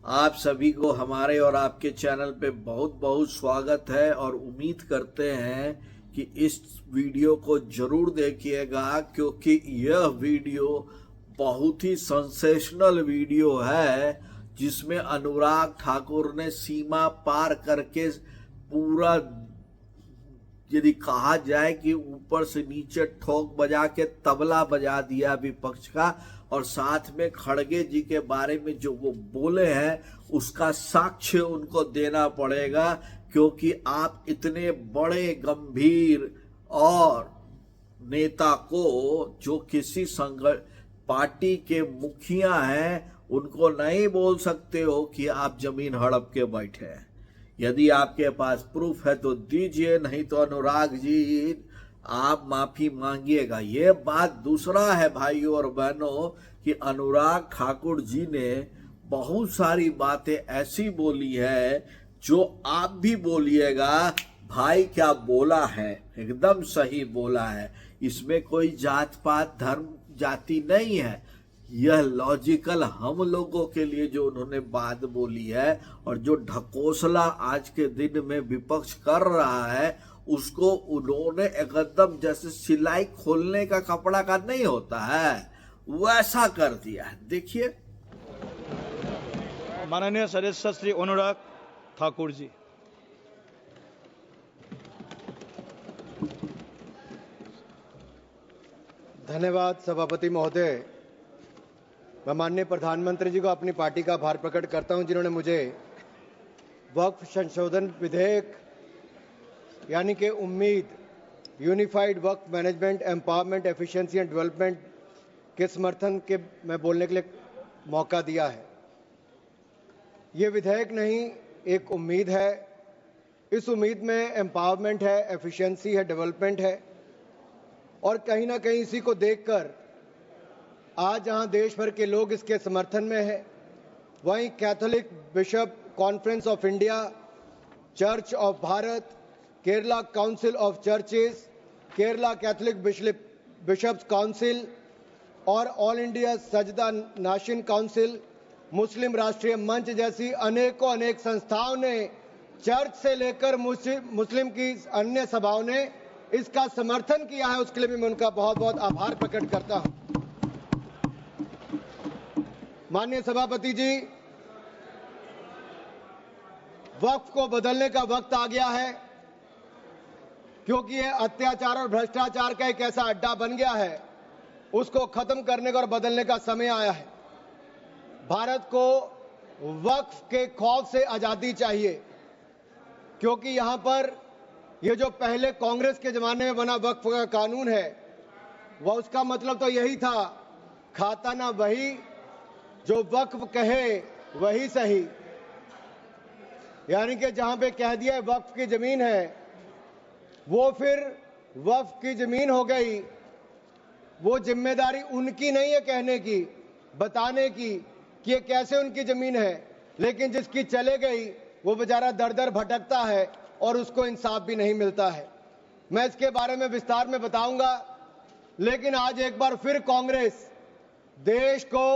आप सभी को हमारे और आपके चैनल पे बहुत बहुत स्वागत है और उम्मीद करते हैं कि इस वीडियो को जरूर देखिएगा, क्योंकि यह वीडियो बहुत ही सेंसेशनल वीडियो है जिसमें अनुराग ठाकुर ने सीमा पार करके पूरा, यदि कहा जाए कि ऊपर से नीचे ठोक बजा के तबला बजा दिया विपक्ष का। और साथ में खड़गे जी के बारे में जो वो बोले हैं उसका साक्ष्य उनको देना पड़ेगा, क्योंकि आप इतने बड़े गंभीर और नेता को, जो किसी पार्टी के मुखिया हैं, उनको नहीं बोल सकते हो कि आप जमीन हड़प के बैठे हैं। यदि आपके पास प्रूफ है तो दीजिए, नहीं तो अनुराग जी आप माफी मांगिएगा। ये बात दूसरा है भाइयों और बहनों कि अनुराग ठाकुर जी ने बहुत सारी बातें ऐसी बोली है जो आप भी बोलिएगा भाई क्या बोला है, एकदम सही बोला है। इसमें कोई जात पात धर्म जाति नहीं है, यह लॉजिकल हम लोगों के लिए जो उन्होंने बात बोली है। और जो ढकोसला आज के दिन में विपक्ष कर रहा है उसको उन्होंने एकदम जैसे सिलाई खोलने का कपड़ा का नहीं होता है वैसा कर दिया है। देखिए, माननीय सदस्य श्री अनुराग ठाकुर जी। धन्यवाद सभापति महोदय। मैं माननीय प्रधानमंत्री जी को अपनी पार्टी का आभार प्रकट करता हूं, जिन्होंने मुझे वक्फ संशोधन विधेयक यानी कि उम्मीद unified Waqf management empowerment efficiency and development के समर्थन के में बोलने के लिए मौका दिया है। ये विधेयक नहीं, एक उम्मीद है। इस उम्मीद में एम्पावरमेंट है, एफिशिएंसी है, डेवलपमेंट है। और कहीं ना कहीं इसी को देखकर आज जहां देश भर के लोग इसके समर्थन में है, वहीं Catholic bishop conference of India, church of Bharat, Kerala council of churches, Kerala Catholic bishops council और all India Sajjadanashin council, मुस्लिम राष्ट्रीय मंच जैसी अनेक संस्थाओं ने, चर्च से लेकर मुस्लिम की अन्य सभाओं ने इसका समर्थन किया है। उसके लिए भी मैं उनका बहुत बहुत आभार प्रकट करता हूं। माननीय सभापति जी, वक्फ को बदलने का वक्त आ गया है, क्योंकि यह अत्याचार और भ्रष्टाचार का एक ऐसा अड्डा बन गया है। उसको खत्म करने का और बदलने का समय आया है। भारत को वक्फ के खौफ से आजादी चाहिए, क्योंकि यहां पर ये जो पहले कांग्रेस के जमाने में बना वक्फ का कानून है, वह उसका मतलब तो यही था, खाता ना वही जो वक्फ कहे वही सही। यानी कि जहां पे कह दिया वक्फ की जमीन है, वो फिर वक्फ की जमीन हो गई। वो जिम्मेदारी उनकी नहीं है कहने की, बताने की कि ये कैसे उनकी जमीन है, लेकिन जिसकी चले गई वो बेचारा दर दर भटकता है और उसको इंसाफ भी नहीं मिलता है। मैं इसके बारे में विस्तार में बताऊंगा, लेकिन आज एक बार फिर कांग्रेस देश को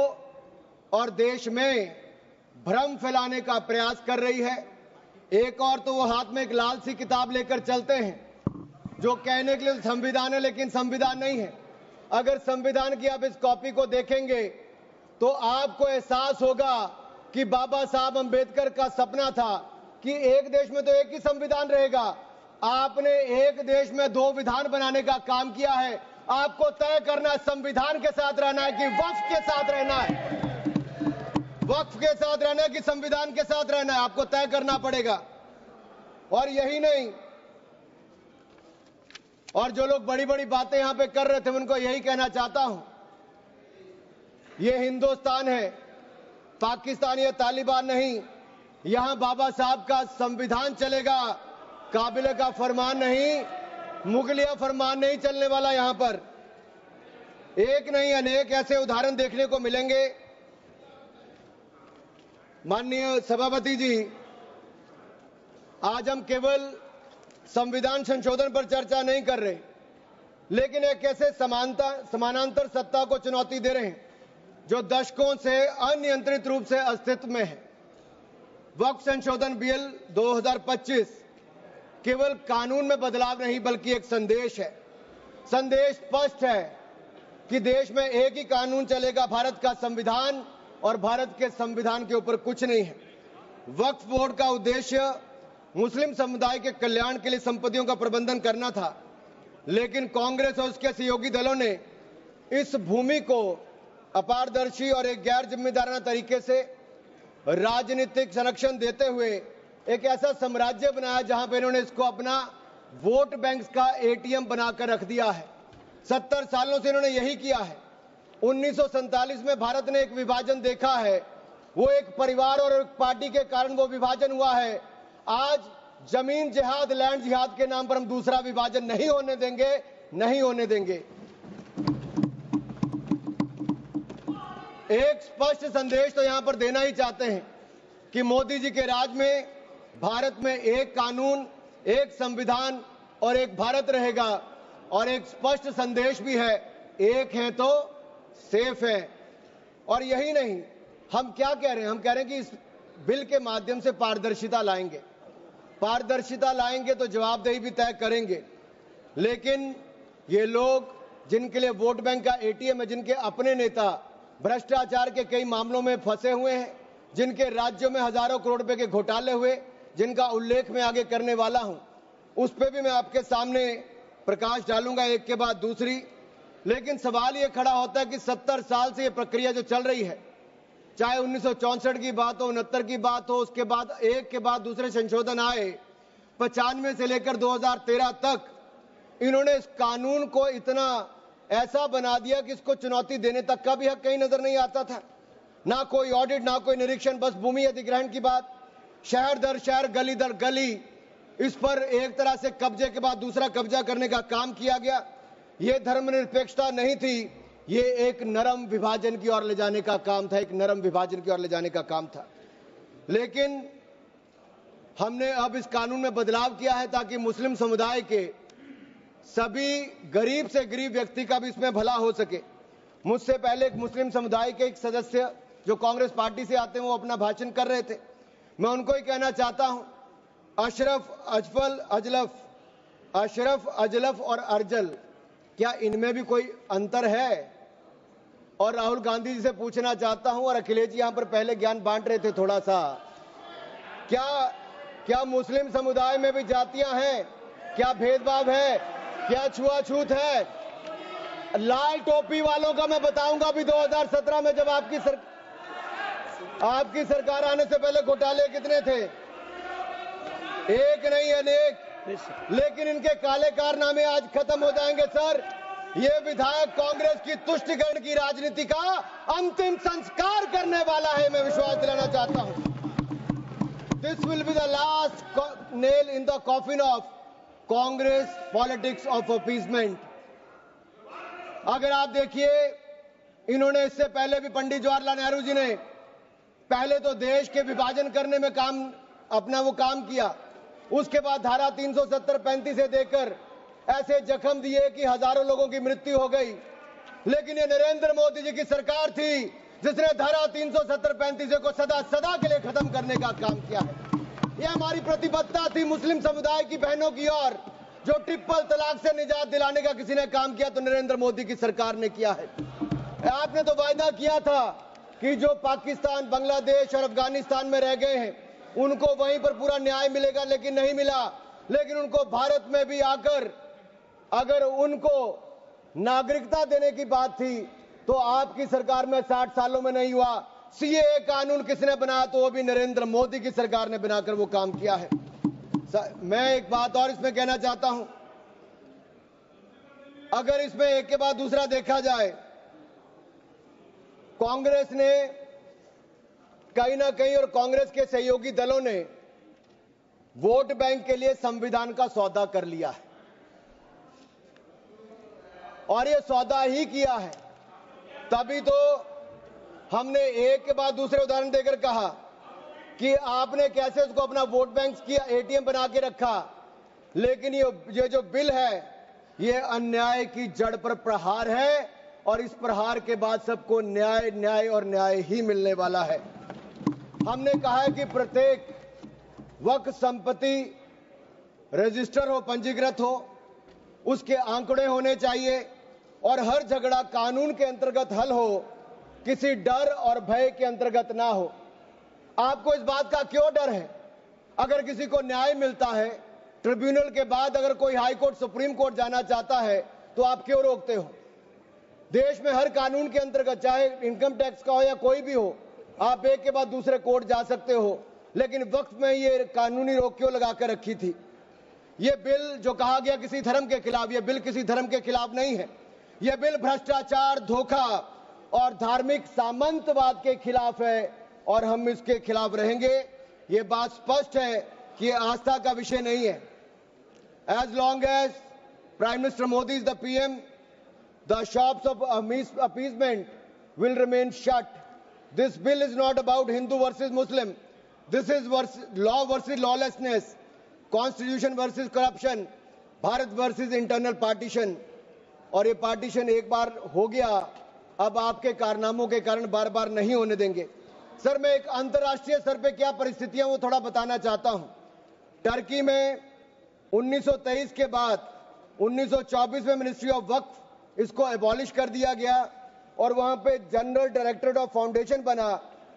और देश में भ्रम फैलाने का प्रयास कर रही है। एक और तो वो हाथ में एक लाल सी किताब लेकर चलते हैं जो कहने के लिए संविधान है, लेकिन संविधान नहीं है। अगर संविधान की आप इस कॉपी को देखेंगे तो आपको एहसास होगा कि बाबा साहब अंबेडकर का सपना था कि एक देश में तो एक ही संविधान रहेगा। आपने एक देश में दो विधान बनाने का काम किया है। आपको तय करना है संविधान के साथ रहना है कि वक्फ के साथ रहना है, वक्फ के साथ रहना है कि संविधान के साथ रहना है, आपको तय करना पड़ेगा। और यही नहीं, और जो लोग बड़ी बड़ी बातें यहां पे कर रहे थे उनको यही कहना चाहता हूं, ये हिंदुस्तान है, पाकिस्तान या तालिबान नहीं। यहां बाबा साहब का संविधान चलेगा, काबिले का फरमान नहीं, मुगलिया फरमान नहीं चलने वाला। यहां पर एक नहीं अनेक ऐसे उदाहरण देखने को मिलेंगे। माननीय सभापति जी, आज हम केवल संविधान संशोधन पर चर्चा नहीं कर रहे, लेकिन एक ऐसे समानांतर सत्ता को चुनौती दे रहे हैं जो दशकों से अनियंत्रित रूप से अस्तित्व में है। वक्फ संशोधन बिल 2025 केवल कानून में बदलाव नहीं बल्कि एक संदेश है। संदेश स्पष्ट है कि देश में एक ही कानून चलेगा, भारत का संविधान, और भारत के संविधान के ऊपर कुछ नहीं है। वक्फ बोर्ड का उद्देश्य मुस्लिम समुदाय के कल्याण के लिए संपत्तियों का प्रबंधन करना था, लेकिन कांग्रेस और उसके सहयोगी दलों ने इस भूमि को अपारदर्शी और एक गैर जिम्मेदाराना तरीके से राजनीतिक संरक्षण देते हुए एक ऐसा साम्राज्य बनाया जहां पर इन्होंने इसको अपना वोट बैंक का एटीएम बनाकर रख दिया है। 70 सालों से इन्होंने यही किया है। 1947 में भारत ने एक विभाजन देखा है, वो एक परिवार और एक पार्टी के कारण वो विभाजन हुआ है। आज जमीन जिहाद, लैंड जिहाद के नाम पर हम दूसरा विभाजन नहीं होने देंगे, नहीं होने देंगे। एक स्पष्ट संदेश तो यहां पर देना ही चाहते हैं कि मोदी जी के राज में भारत में एक कानून, एक संविधान और एक भारत रहेगा। और एक स्पष्ट संदेश भी है, एक है तो सेफ है। और यही नहीं, हम क्या कह रहे हैं? हम कह रहे हैं कि इस बिल के माध्यम से पारदर्शिता लाएंगे। पारदर्शिता लाएंगे तो जवाबदेही भी तय करेंगे। लेकिन ये लोग जिनके लिए वोट बैंक का एटीएम है, जिनके अपने नेता भ्रष्टाचार के कई मामलों में फंसे हुए हैं, जिनके राज्यों में हजारों करोड़ रुपए के घोटाले हुए, जिनका उल्लेख मैं आगे करने वाला हूं, उस पर भी मैं आपके सामने प्रकाश डालूंगा एक के बाद दूसरी। लेकिन सवाल ये खड़ा होता है कि 70 साल से ये प्रक्रिया जो चल रही है, चाहे 1964 की बात हो, 69 की बात हो, उसके बाद एक के बाद दूसरे संशोधन आए, 95 से लेकर 2013 तक इन्होंने इस कानून को इतना ऐसा बना दिया कि इसको चुनौती देने तक का भी हक कहीं नजर नहीं आता था। ना कोई ऑडिट, ना कोई निरीक्षण, बस भूमि अधिग्रहण की बात, शहर दर शहर, गली दर गली, इस पर एक तरह से कब्जे के बाद दूसरा कब्जा करने का काम किया गया। ये धर्मनिरपेक्षता नहीं थी, ये एक नरम विभाजन की ओर ले जाने का काम था, एक नरम विभाजन की ओर ले जाने का काम था। लेकिन हमने अब इस कानून में बदलाव किया है ताकि मुस्लिम समुदाय के सभी गरीब से गरीब व्यक्ति का भी इसमें भला हो सके। मुझसे पहले एक मुस्लिम समुदाय के एक सदस्य जो कांग्रेस पार्टी से आते हैं, वो अपना भाषण कर रहे थे। मैं उनको ही कहना चाहता हूं, अशरफ, अजलफ और अर्जल, क्या इनमें भी कोई अंतर है? और राहुल गांधी जी से पूछना चाहता हूं, और अखिलेश जी यहां पर पहले ज्ञान बांट रहे थे थोड़ा सा, क्या मुस्लिम समुदाय में भी जातियां हैं? क्या भेदभाव है? क्या छुआछूत है? लाल टोपी वालों का मैं बताऊंगा भी 2017 में जब आपकी सरकार आने से पहले घोटाले कितने थे? एक नहीं अनेक। लेकिन इनके काले कारनामे आज खत्म हो जाएंगे सर। ये विधायक कांग्रेस की तुष्टीकरण की राजनीति का अंतिम संस्कार करने वाला है, मैं विश्वास दिलाना चाहता हूं। This will be the last nail in the coffin of Congress politics of appeasement. अगर आप देखिए, इन्होंने इससे पहले भी पंडित जवाहरलाल नेहरू जी ने पहले तो देश के विभाजन करने में अपना वो काम किया, उसके बाद धारा 370-35 से देकर ऐसे जख्म दिए कि हजारों लोगों की मृत्यु हो गई। लेकिन ये नरेंद्र मोदी जी की सरकार थी जिसने धारा 370-35 को सदा के लिए खत्म करने का काम किया है। यह हमारी प्रतिबद्धता थी मुस्लिम समुदाय की बहनों की ओर। जो ट्रिपल तलाक से निजात दिलाने का किसी ने काम किया तो नरेंद्र मोदी की सरकार ने किया है। आपने तो वायदा किया था कि जो पाकिस्तान, बांग्लादेश और अफगानिस्तान में रह गए हैं उनको वहीं पर पूरा न्याय मिलेगा, लेकिन नहीं मिला। लेकिन उनको भारत में भी आकर अगर उनको नागरिकता देने की बात थी तो आपकी सरकार में 60 सालों में नहीं हुआ। सीएए कानून किसने बनाया? तो वो भी नरेंद्र मोदी की सरकार ने बनाकर वो काम किया है। मैं एक बात और इसमें कहना चाहता हूं, अगर इसमें एक के बाद दूसरा देखा जाए, कांग्रेस ने कहीं ना कहीं और कांग्रेस के सहयोगी दलों ने वोट बैंक के लिए संविधान का सौदा कर लिया है, और ये सौदा ही किया है। तभी तो हमने एक के बाद दूसरे उदाहरण देकर कहा कि आपने कैसे उसको अपना वोट बैंक किया, एटीएम बना के रखा। लेकिन ये जो बिल है ये अन्याय की जड़ पर प्रहार है, और इस प्रहार के बाद सबको न्याय और न्याय ही मिलने वाला है। हमने कहा है कि प्रत्येक वक्फ संपत्ति रजिस्टर हो, पंजीकृत हो, उसके आंकड़े होने चाहिए और हर झगड़ा कानून के अंतर्गत हल हो, किसी डर और भय के अंतर्गत ना हो। आपको इस बात का क्यों डर है? अगर किसी को न्याय मिलता है, ट्रिब्यूनल के बाद अगर कोई हाई कोर्ट, सुप्रीम कोर्ट जाना चाहता है, तो आप क्यों रोकते हो? देश में हर कानून के अंतर्गत, चाहे इनकम टैक्स का हो या कोई भी हो, आप एक के बाद दूसरे कोर्ट जा सकते हो, लेकिन वक्फ में ये कानूनी रोक क्यों लगा कर रखी थी? ये बिल जो कहा गया किसी धर्म के खिलाफ, ये बिल किसी धर्म के खिलाफ नहीं है। ये बिल भ्रष्टाचार, धोखा और धार्मिक सामंतवाद के खिलाफ है और हम इसके खिलाफ रहेंगे। ये बात स्पष्ट है कि ये आस्था का विषय नहीं है। As long as Prime Minister Modi is the PM, the shops of appeasement will remain shut. This bill is not about Hindu versus Muslim. This is law versus lawlessness, Constitution versus corruption, Bharat versus internal partition. और ये partition एक बार हो गया, अब आपके कारनामों के कारण बार बार नहीं होने देंगे। सर, मैं एक अंतर्राष्ट्रीय स्तर पे क्या परिस्थितियां वो थोड़ा बताना चाहता हूं। टर्की में 1923 के बाद 1924 में मिनिस्ट्री ऑफ वक्फ इसको एबॉलिश कर दिया गया और वहां पे जनरल डायरेक्टरेट ऑफ फाउंडेशन बना,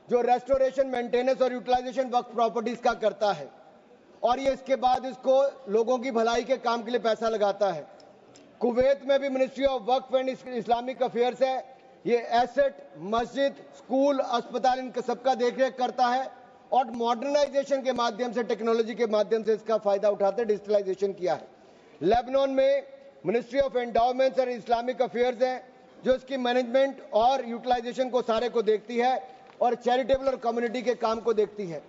जो रेस्टोरेशन, मेंटेनेंस और यूटिलाइजेशन वक्फ प्रॉपर्टीज का करता है और ये इसके बाद इसको लोगों की भलाई के काम के लिए पैसा लगाता है। कुवैत में भी ministry of Waqf and Islamic affairs है। ये एसेट, मस्जिद, स्कूल, अस्पताल, इन सबका देखरेख करता है और मॉडर्नाइजेशन के माध्यम से, टेक्नोलॉजी के माध्यम से इसका फायदा उठाते डिजिटलाइजेशन किया है। लेबनान में मिनिस्ट्री ऑफ एंडाउमेंट्स और इस्लामिक अफेयर्स है, जो इसकी मैनेजमेंट और यूटिलाइजेशन को सारे को देखती है और चैरिटेबल और कम्युनिटी के काम को देखती है।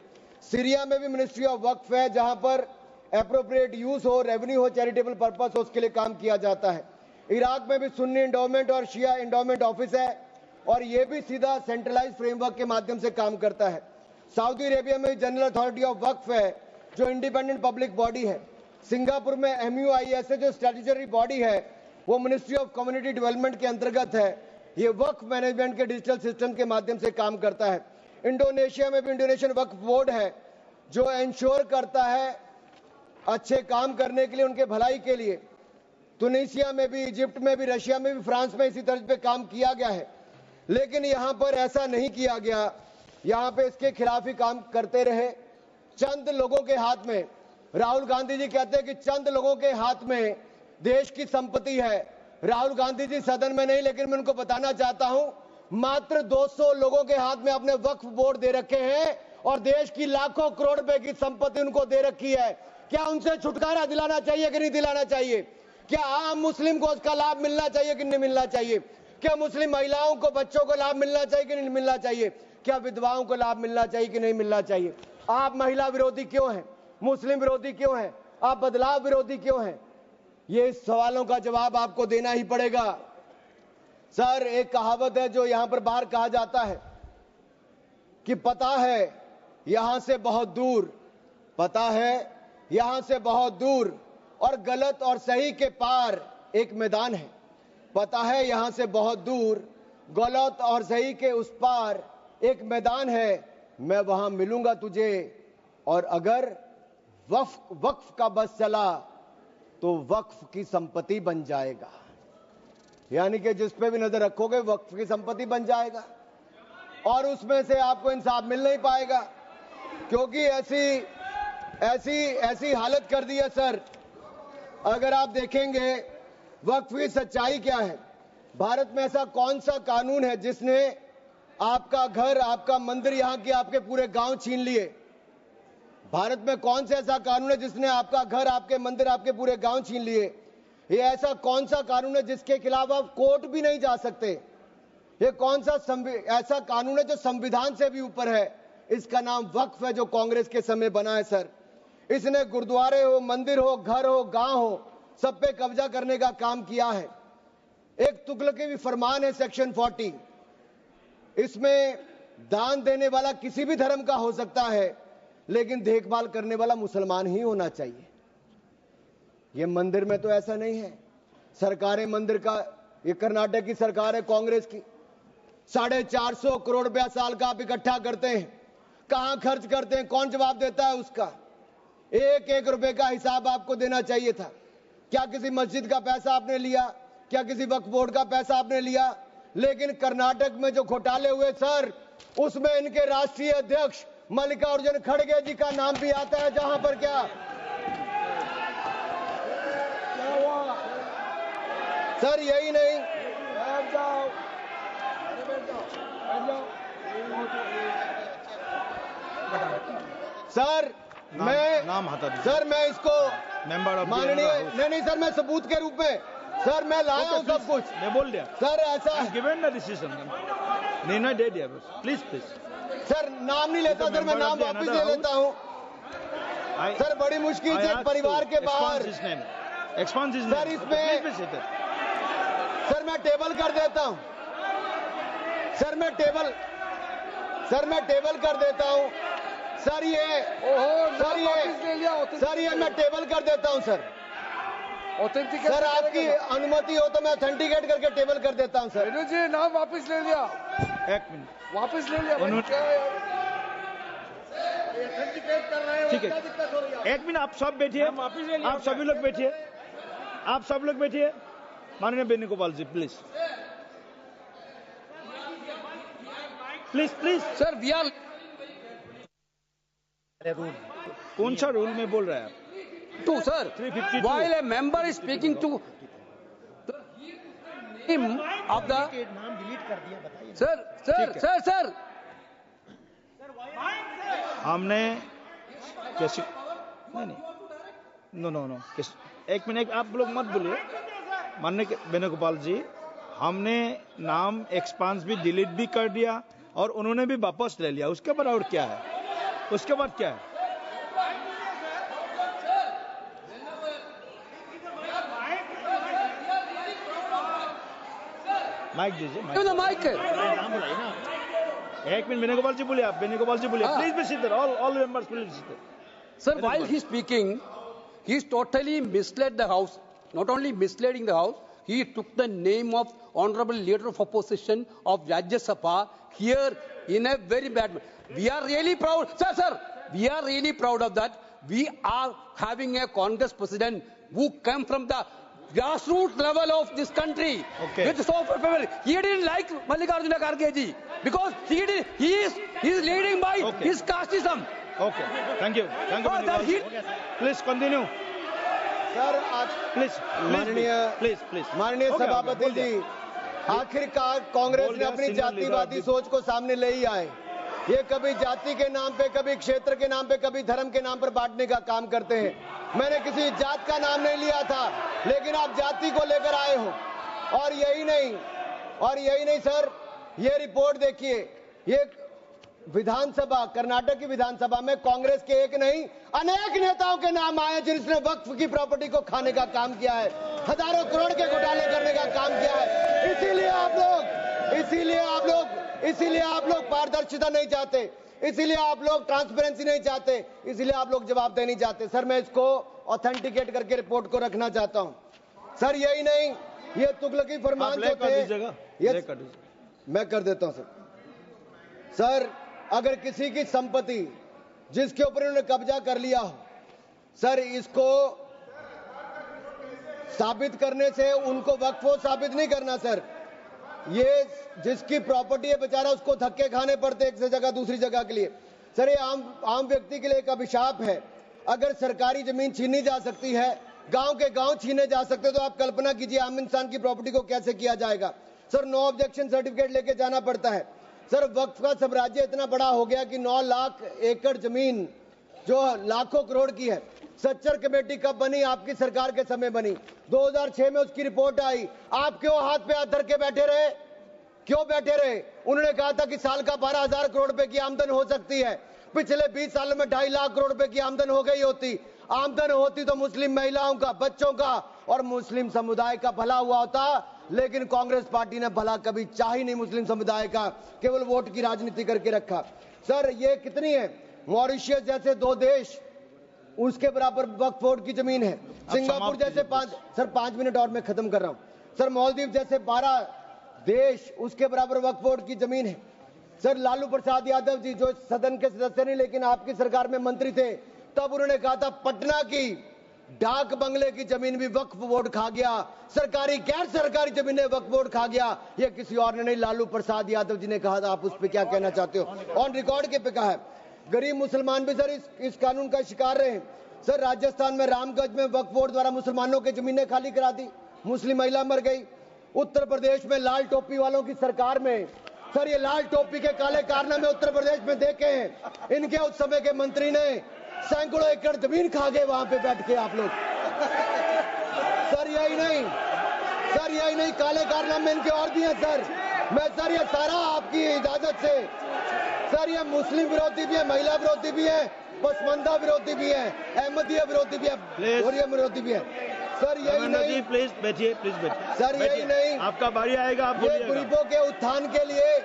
सीरिया में भी मिनिस्ट्री ऑफ वक्फ है, जहां पर एप्रोप्रिएट यूज हो, रेवेन्यू हो, चैरिटेबल पर्पस हो, उसके लिए काम किया जाता है। इराक में भी सुन्नी एंडोमेंट और शिया एंडोमेंट ऑफिस है और ये भी सीधा सेंट्रलाइज फ्रेमवर्क के माध्यम से काम करता है। सऊदी अरेबिया में जनरल अथॉरिटी ऑफ वक्फ है, जो इंडिपेंडेंट पब्लिक बॉडी है। सिंगापुर में MUIS है, जो स्टैट्यूटरी बॉडी है, वो मिनिस्ट्री ऑफ कम्युनिटी डेवलपमेंट के अंतर्गत है। ये वक्फ मैनेजमेंट के डिजिटल सिस्टम के माध्यम से काम करता है। इंडोनेशिया में भी इंडोनेशियन वक्फ बोर्ड है, जो इंश्योर करता है अच्छे काम करने के लिए, उनके भलाई के लिए। तुनिसिया में भी, इजिप्ट में भी, रशिया में भी, फ्रांस में इसी तर्ज पे काम किया गया है, लेकिन यहां पर ऐसा नहीं किया गया। यहां पे इसके खिलाफ ही काम करते रहे। चंद लोगों के हाथ में, राहुल गांधी जी कहते हैं कि चंद लोगों के हाथ में देश की संपत्ति है। राहुल गांधी जी सदन में नहीं, लेकिन मैं उनको बताना चाहता हूं, मात्र 200 लोगों के हाथ में अपने वक्फ बोर्ड दे रखे हैं और देश की लाखों करोड़ रुपए की संपत्ति उनको दे रखी है। क्या उनसे छुटकारा दिलाना चाहिए कि नहीं दिलाना चाहिए? क्या आम मुस्लिम को उसका लाभ मिलना चाहिए कि नहीं मिलना चाहिए? क्या मुस्लिम महिलाओं को, बच्चों को लाभ मिलना चाहिए कि नहीं मिलना चाहिए? क्या विधवाओं को लाभ मिलना चाहिए कि नहीं मिलना चाहिए? आप महिला विरोधी क्यों हैं? मुस्लिम विरोधी क्यों हैं? आप बदलाव विरोधी क्यों हैं? ये सवालों का जवाब आपको देना ही पड़ेगा। सर, एक कहावत है जो यहां पर बाहर कहा जाता है कि पता है यहां से बहुत दूर, पता है यहां से बहुत दूर और गलत और सही के पार एक मैदान है। पता है यहां से बहुत दूर, गलत और सही के उस पार एक मैदान है। मैं वहां मिलूंगा तुझे और अगर वक्फ का बस चला तो वक्फ की संपत्ति बन जाएगा। यानी कि जिस पे भी नजर रखोगे वक्फ की संपत्ति बन जाएगा और उसमें से आपको इंसाफ मिल नहीं पाएगा, क्योंकि ऐसी हालत कर दी है। सर, अगर आप देखेंगे वक्फ की सच्चाई क्या है, भारत में ऐसा कौन सा कानून है जिसने आपका घर, आपका मंदिर, यहाँ के आपके पूरे गांव छीन लिए? भारत में कौन सा ऐसा कानून है जिसने आपका घर, आपके मंदिर, आपके पूरे गांव छीन लिए? ये ऐसा कौन सा कानून है जिसके खिलाफ आप कोर्ट भी नहीं जा सकते? ये कौन सा ऐसा कानून है जो संविधान से भी ऊपर है? इसका नाम वक्फ है, जो कांग्रेस के समय बना है। सर, इसने गुरुद्वारे हो, मंदिर हो, घर हो, गांव हो, सब पे कब्जा करने का काम किया है। एक तुगलकी फरमान है सेक्शन 40, इसमें दान देने वाला किसी भी धर्म का हो सकता है, लेकिन देखभाल करने वाला मुसलमान ही होना चाहिए। ये मंदिर में तो ऐसा नहीं है। सरकारें मंदिर का, ये कर्नाटक की सरकार है कांग्रेस की, 450 करोड़ रुपया साल का आप इकट्ठा करते हैं, कहां खर्च करते हैं? कौन जवाब देता है उसका? एक एक रुपए का हिसाब आपको देना चाहिए था। क्या किसी मस्जिद का पैसा आपने लिया? क्या किसी वक्फ बोर्ड का पैसा आपने लिया? लेकिन कर्नाटक में जो घोटाले हुए सर, उसमें इनके राष्ट्रीय अध्यक्ष मल्लिकार्जुन खड़गे जी का नाम भी आता है। जहां पर क्या सर, यही नहीं सर, नाम हटा दीजिए। सर मैं इसको मेंबर ऑफ माननीय नहीं सर, मैं सबूत के रूप में सर मैं लाया हूं सब कुछ। मैं बोल दिया सर ऐसा गिवन द डिसीजन, निर्णय दे दिया बस। प्लीज प्लीज सर, नाम नहीं लेता सर, मैं नाम वापस ले लेता हूं सर। बड़ी मुश्किल से परिवार के बाहर सर इसमें सर मैं टेबल कर देता हूं सर, मैं टेबल कर देता हूं सर। ये मैं टेबल कर देता हूं सर। सर आपकी अनुमति हो तो मैं ऑथेंटिकेट करके टेबल कर देता हूं सर। रेणु जी नाम वापस ले लिया, एक मिनट वापस ले लिया। क्या है यार? ठीक है, एक मिनट आप सब बैठिए, आप सभी लोग बैठिए, आप सब लोग बैठिए। माननीय Venugopal ji please please please. Sir we are कौन सा रूल में बोल रहा है आप? To sir, 352. while a member is speaking to him of the sir हमने कैसे नहीं नो एक मिनट आप लोग मत बोलिए। माननीय वेणुगोपाल जी, हमने नाम एक्सपांस भी डिलीट भी कर दिया और उन्होंने भी वापस ले लिया। उसके बाद और क्या है? उसके बाद क्या है? माइक दीजिए, माइक। एक मिनट वेणुगोपाल जी बोलिए, आप वेणुगोपाल जी बोलिए। Please be sit, all members please sit. Sir, while he is speaking, he is totally misled the House. Not only misleading the House, he took the name of Honorable Leader of Opposition of Rajya Sabha here in a very bad way. We are really proud, sir, we are really proud of that. We are having a Congress president who came from the grassroots level of this country. Okay. With so much power. He didn't like Mallikarjuna Kharge ji because he is leading by his casteism. Okay, thank you please continue sir please माननीय सभापति जी, आखिरकार कांग्रेस ने अपनी जातिवादी सोच को सामने ले ही आए। ये कभी जाति के नाम पे, कभी क्षेत्र के नाम पे, कभी धर्म के नाम पर बांटने का काम करते हैं। मैंने किसी जात का नाम नहीं लिया था, लेकिन आप जाति को लेकर आए हो। और यही नहीं सर, ये रिपोर्ट देखिए, ये विधानसभा, कर्नाटक की विधानसभा में कांग्रेस के एक नहीं अनेक नेताओं के नाम आए जिन्होंने वक्फ की प्रॉपर्टी को खाने का काम किया है, हजारों करोड़ के घोटाले करने का काम किया है। इसीलिए आप लोग पारदर्शिता नहीं चाहते, इसीलिए आप लोग ट्रांसपेरेंसी नहीं चाहते, इसीलिए आप लोग जवाब देना नहीं चाहते। सर मैं इसको ऑथेंटिकेट करके रिपोर्ट को रखना चाहता हूं सर। यही नहीं, ये तुगलकी फरमान जो थे, मैं कर देता हूं सर। अगर किसी की संपत्ति जिसके ऊपर उन्होंने कब्जा कर लिया हो सर, इसको साबित करने से उनको वक्फ साबित नहीं करना सर। ये जिसकी प्रॉपर्टी है बेचारा, उसको धक्के खाने पड़ते एक से जगह दूसरी जगह के लिए। सर ये आम व्यक्ति के लिए एक अभिशाप है। अगर सरकारी जमीन छीनी जा सकती है, गांव के गांव छीने जा सकते हैं, तो आप कल्पना कीजिए आम इंसान की प्रॉपर्टी को कैसे किया जाएगा। सर नो ऑब्जेक्शन सर्टिफिकेट लेके जाना पड़ता है। सर वक्फ का साम्राज्य इतना बड़ा हो गया कि 9 लाख एकड़ जमीन जो लाखों करोड़ की है। सच्चर कमेटी कब बनी? आपकी सरकार के समय बनी। 2006 में उसकी रिपोर्ट आई। आप क्यों हाथ पे हाथ धर के बैठे रहे? क्यों बैठे रहे? उन्होंने कहा था कि साल का 12,000 करोड़ रुपए की आमदन हो सकती है। पिछले 20 सालों में 2.5 लाख करोड़ रुपए की आमदन हो गई होती। आमदन होती तो मुस्लिम महिलाओं का, बच्चों का और मुस्लिम समुदाय का भला हुआ होता। लेकिन कांग्रेस पार्टी ने भला कभी चाह ही नहीं मुस्लिम समुदाय का, केवल वोट की राजनीति करके रखा। सर ये कितनी है? मॉरिशियस जैसे 2 देश, उसके बराबर वक्फ बोर्ड की जमीन है। सिंगापुर जैसे 5 मिनट और मैं खत्म कर रहा हूं सर। मालदीव जैसे 12 देश, उसके बराबर वक्फ बोर्ड की जमीन है। सर लालू प्रसाद यादव जी जो सदन के सदस्य नहीं लेकिन आपकी सरकार में मंत्री थे, तब उन्होंने कहा था पटना की डाक बंगले की जमीन भी वक्फ बोर्ड खा गया, सरकारी गैर सरकारी जमीनें वक्फ बोर्ड खा गया। ये किसी और ने नहीं, लालू प्रसाद यादव जी ने कहा था। आप उस पर क्या कहना चाहते हो? ऑन रिकॉर्ड के पे कहा है। गरीब मुसलमान भी सर इस कानून का शिकार रहे। सर राजस्थान में रामगंज में वक्फ बोर्ड द्वारा मुसलमानों की जमीनें खाली करा दी, मुस्लिम महिला मर गई। उत्तर प्रदेश में लाल टोपी वालों की सरकार में सर ये लाल टोपी के काले कारनामे उत्तर प्रदेश में देखे हैं। इनके उस समय के मंत्री ने सैकड़ों एकड़ जमीन खा गए वहां पे बैठ के आप लोग। सर यही नहीं, काले कारनामे इनके और भी हैं सर। मैं सर ये सारा आपकी इजाजत से सर ये मुस्लिम विरोधी भी है, महिला विरोधी भी है, पसमंदा विरोधी भी है, अहमदिया विरोधी भी है, और ये विरोधी भी है। सर यही नहीं, प्लीज बैठिए, सर यही नहीं, आपका बारी आएगा, आप ये गरीबों के उत्थान के लिए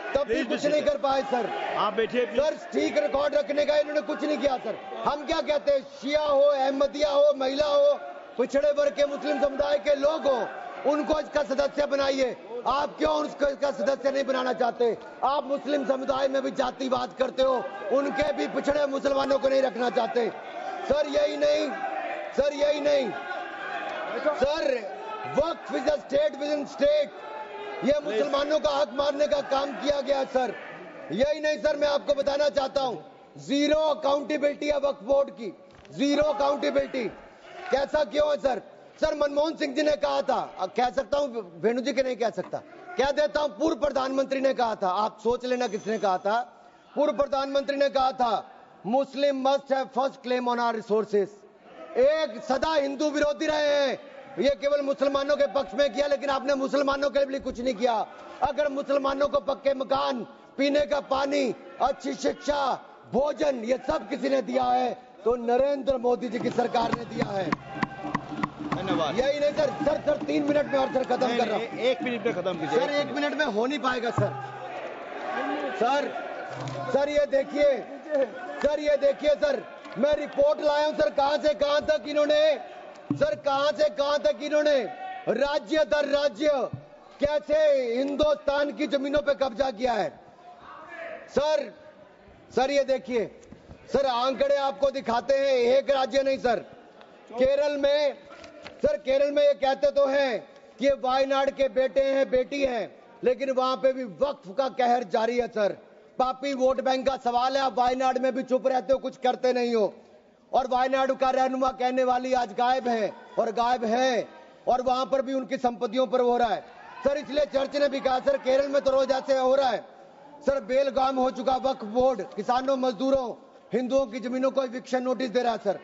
तब भी कुछ नहीं कर पाए सर। आप बैठिए सर ठीक रिकॉर्ड रखने का इन्होंने कुछ नहीं किया सर। हम क्या कहते हैं, शिया हो, अहमदिया हो, महिला हो, पिछड़े वर्ग के मुस्लिम समुदाय के लोग हो, उनको इसका सदस्य बनाइए। आप क्यों उसको इसका सदस्य नहीं बनाना चाहते? आप मुस्लिम समुदाय में भी जातिवाद करते हो, उनके भी पिछड़े मुसलमानों को नहीं रखना चाहते। सर यही नहीं, sir Waqf is a state with in state, ये मुसलमानों का हक मारने का काम किया गया सर। यही नहीं सर, मैं आपको बताना चाहता हूं, जीरो अकाउंटेबिलिटी है वक्फ बोर्ड की, जीरो अकाउंटेबिलिटी। कैसा क्यों है सर? सर मनमोहन सिंह जी ने कहा था, कह सकता हूं, वेणु जी के नहीं कह सकता, कह देता हूं, पूर्व प्रधानमंत्री ने कहा था, आप सोच लेना किसने कहा था। पूर्व प्रधानमंत्री ने कहा था Muslim must have first claim on our resources. एक सदा हिंदू विरोधी रहे हैं, ये केवल मुसलमानों के पक्ष में किया, लेकिन आपने मुसलमानों के लिए कुछ नहीं किया। अगर मुसलमानों को पक्के मकान, पीने का पानी, अच्छी शिक्षा, भोजन, ये सब किसी ने दिया है तो नरेंद्र मोदी जी की सरकार ने दिया है। धन्यवाद। यही नहीं सर 3 मिनट में और सर खत्म कर रहा हूँ। 1 मिनट में खत्म कीजिए सर 1 मिनट में हो नहीं पाएगा सर ये देखिए सर, मैं रिपोर्ट लाया हूं सर, कहां से कहां तक इन्होंने राज्य दर राज्य कैसे हिंदुस्तान की जमीनों पे कब्जा किया है। सर ये देखिए सर, आंकड़े आपको दिखाते हैं, एक राज्य नहीं सर, केरल में ये कहते तो हैं कि ये वायनाड के बेटे हैं, बेटी हैं, लेकिन वहां पे भी वक्फ का कहर जारी है सर। पापी वोट बैंक का सवाल है, आप वायनाड में भी चुप रहते हो, कुछ करते नहीं हो, और वायनाड का रहनुमा कहने वाली आज गायब है, और वहां पर भी उनकी संपत्तियों पर हो रहा है सर। इसलिए चर्च ने भी कहा सर, केरल में तो रोज ऐसे हो रहा है सर, बेलगाम हो चुका वक्फ बोर्ड, किसानों, मजदूरों, हिंदुओं की जमीनों को इविक्शन नोटिस दे रहा है सर।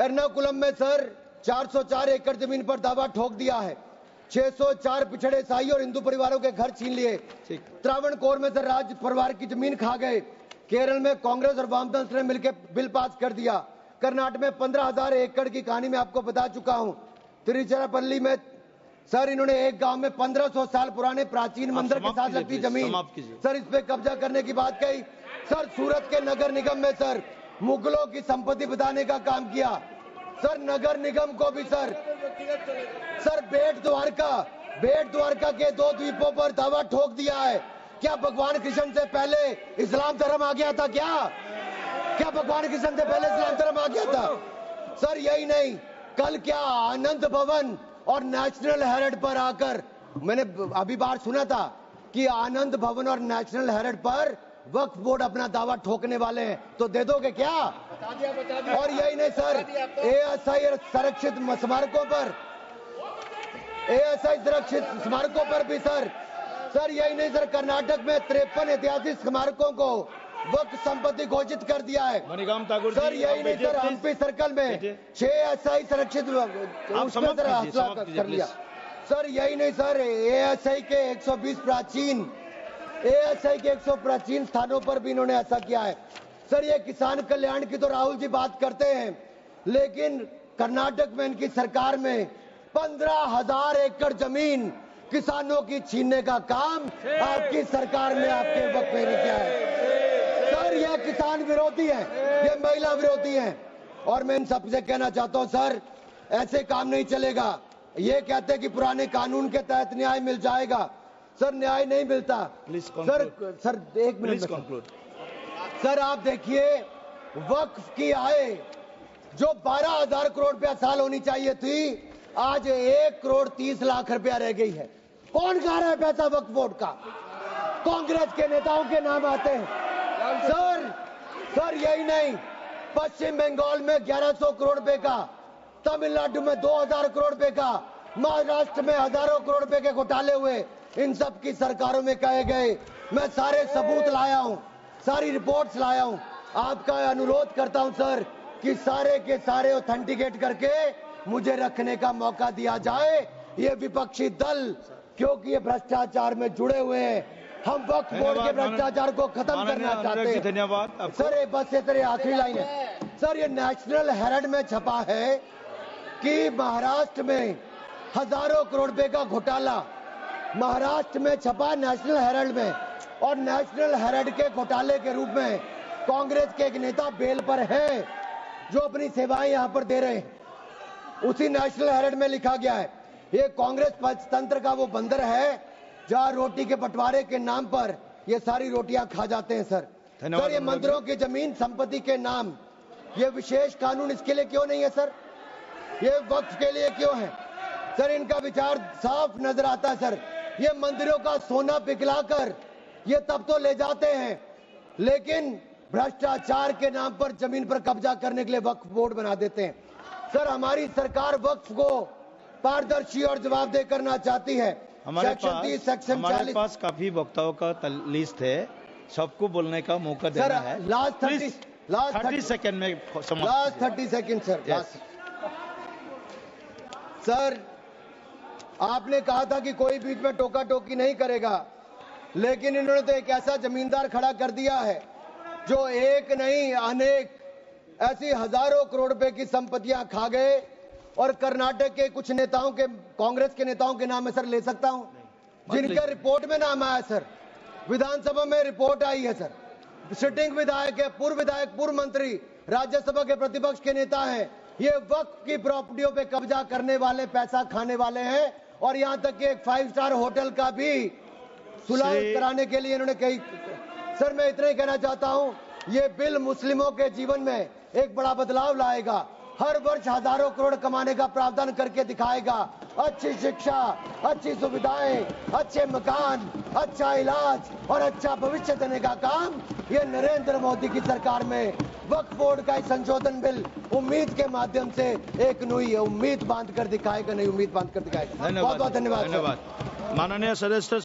एर्नाकुलम में सर 404 एकड़ जमीन पर दावा ठोक दिया है, 604 पिछड़े ईसाई और हिंदू परिवारों के घर छीन लिए। त्रावणकोर में सर राज परिवार की जमीन खा गए। केरल में कांग्रेस और वामदल ने मिलकर बिल पास कर दिया। कर्नाटक में 15,000 एकड़ की कहानी में आपको बता चुका हूं। तिरुचिरापल्ली में सर इन्होंने एक गांव में 1500 साल पुराने प्राचीन मंदिर के साथ लगती जमीन सर, इस पे कब्जा करने की बात कही सर। सूरत के नगर निगम में सर मुगलों की संपत्ति बताने का काम किया सर। नगर निगम को भी सर बेट द्वारका के 2 द्वीपों पर दावा ठोक दिया है। क्या भगवान कृष्ण से पहले इस्लाम धर्म आ गया था? क्या भगवान कृष्ण से पहले इस्लाम धर्म आ गया था सर? यही नहीं, कल क्या आनंद भवन और नेशनल हेरिटेज पर आकर, मैंने अभी बार सुना था कि आनंद भवन और नेशनल हेरिटेज पर वक्फ बोर्ड अपना दावा ठोकने वाले हैं, तो दे दोगे क्या? और यही नहीं सर, एएसआई संरक्षित स्मारकों पर भी सर यही नहीं सर, कर्नाटक में 53 ऐतिहासिक स्मारकों को वक्फ संपत्ति घोषित कर दिया है मणिकाम ठाकुर सर। यही नहीं सर, हम्पी सर्कल में 6 एएसआई संरक्षित उसमें सर हासिल कर लिया सर। यही नहीं सर, एएसआई के 120 प्राचीन स्थानों पर भी इन्होंने ऐसा किया है सर। ये किसान कल्याण की तो राहुल जी बात करते हैं, लेकिन कर्नाटक में इनकी सरकार में 15,000 एकड़ जमीन किसानों की छीनने का काम आपकी सरकार में आपके वक्त में किया है सर। ये किसान विरोधी है, ये महिला विरोधी है, और मैं इन सबसे कहना चाहता हूं सर, ऐसे काम नहीं चलेगा। ये कहते हैं कि पुराने कानून के तहत न्याय मिल जाएगा सर, न्याय नहीं मिलता सर 1 मिनट सर। आप देखिए, वक्फ की आय जो 12,000 करोड़ रुपया साल होनी चाहिए थी, आज 1,30,00,000 रुपया रह गई है। कौन खा रहा है पैसा वक्फ बोर्ड का? कांग्रेस के नेताओं के नाम आते हैं। सर यही नहीं, पश्चिम बंगाल में 1100 करोड़ रुपए का, तमिलनाडु में 2,000 करोड़ रुपए का, महाराष्ट्र में हजारों करोड़ रुपए के घोटाले हुए। इन सब की सरकारों में कहे गए। मैं सारे सबूत लाया हूं, सारी रिपोर्ट्स लाया हूं। आपका अनुरोध करता हूं सर कि सारे के सारे ऑथेंटिकेट करके मुझे रखने का मौका दिया जाए। ये विपक्षी दल, क्योंकि ये भ्रष्टाचार में जुड़े हुए हैं, हम वक्फ बोर्ड के भ्रष्टाचार को खत्म करना चाहते हैं। धन्यवाद सर ये बस ये तेरे आखिरी लाइन है सर। ये नेशनल हेराल्ड में छपा है कि महाराष्ट्र में हजारों करोड़ रुपए का घोटाला, महाराष्ट्र में छपा नेशनल हेराल्ड में, और नेशनल हेराल्ड के घोटाले के रूप में कांग्रेस के एक नेता बेल पर है जो अपनी सेवाएं यहां पर दे रहे हैं। उसी नेशनल हेराल्ड में लिखा गया है ये कांग्रेस पंचतंत्र का वो बंदर है जहां रोटी के बंटवारे के नाम पर ये सारी रोटियां खा जाते हैं। सर ये मंदिरों की जमीन संपत्ति के नाम, ये विशेष कानून इसके लिए क्यों नहीं है सर? ये वक्फ के लिए क्यों है सर? इनका विचार साफ नजर आता है सर। ये मंदिरों का सोना पिघलाकर ये तब तो ले जाते हैं, लेकिन भ्रष्टाचार के नाम पर जमीन पर कब्जा करने के लिए वक्फ बोर्ड बना देते हैं। सर हमारी सरकार वक्फ को पारदर्शी और जवाबदेह करना चाहती है। हमारे सेक्शन 40 पास काफी वक्ताओं का लिस्ट है, सबको बोलने का मौका देना है। लास्ट 30 सेकंड में लास्ट 30 सेकंड सर। सर आपने कहा था कि कोई बीच में टोका टोकी नहीं करेगा, लेकिन इन्होंने तो एक ऐसा जमींदार खड़ा कर दिया है जो एक नहीं अनेक ऐसी हजारों करोड़ रुपए की संपत्तियां खा गए। और कर्नाटक के कुछ नेताओं के, कांग्रेस के नेताओं के नाम है सर, ले सकता हूं, जिनका रिपोर्ट में नाम आया सर, विधानसभा में रिपोर्ट आई है सर। सिटिंग विधायक है, पूर्व विधायक, पूर्व मंत्री, राज्यसभा के प्रतिपक्ष के नेता हैं। ये वक्फ की प्रॉपर्टियों पे कब्जा करने वाले, पैसा खाने वाले हैं। और यहां तक कि एक 5 स्टार होटल का भी सुलह कराने के लिए इन्होंने कही। सर मैं इतना ही कहना चाहता हूं, ये बिल मुस्लिमों के जीवन में एक बड़ा बदलाव लाएगा। हर वर्ष हजारों करोड़ कमाने का प्रावधान करके दिखाएगा। अच्छी शिक्षा, अच्छी सुविधाएं, अच्छे मकान, अच्छा इलाज और अच्छा भविष्य देने का काम ये नरेंद्र मोदी की सरकार में वक्फ बोर्ड का संशोधन बिल उम्मीद के माध्यम से एक नई उम्मीद बांध कर दिखाएगा, नई उम्मीद बांध कर दिखाएगा। बहुत बहुत धन्यवाद। माननीय सदस्य।